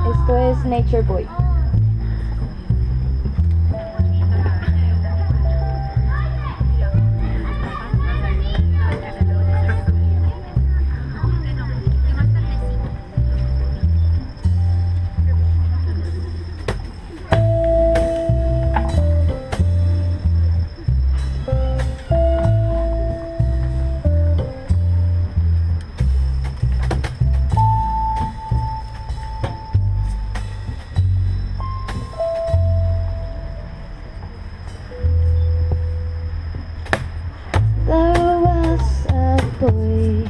Esto es Nature Boy. Boy,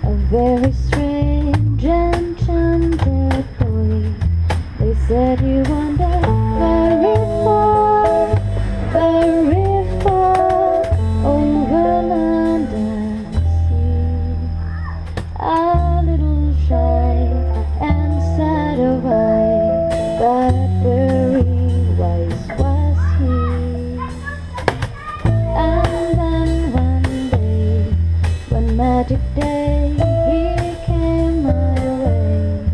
a very strange enchanted boy. They said he wandered very far over land and sea. A little shy and sad of eye, but very wise was he. And then magic day he came my way,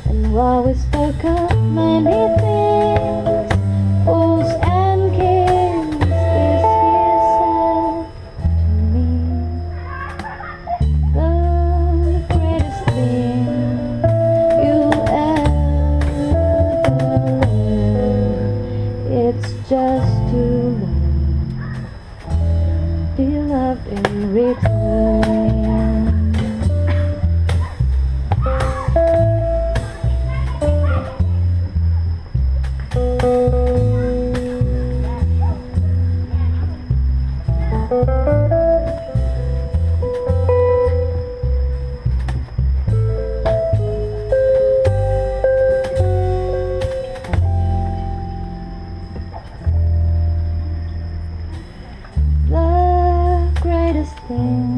and while we spoke of many things, fools and kings, this he said to me: the greatest thing you ever learn, it's just to be loved in return. The greatest thing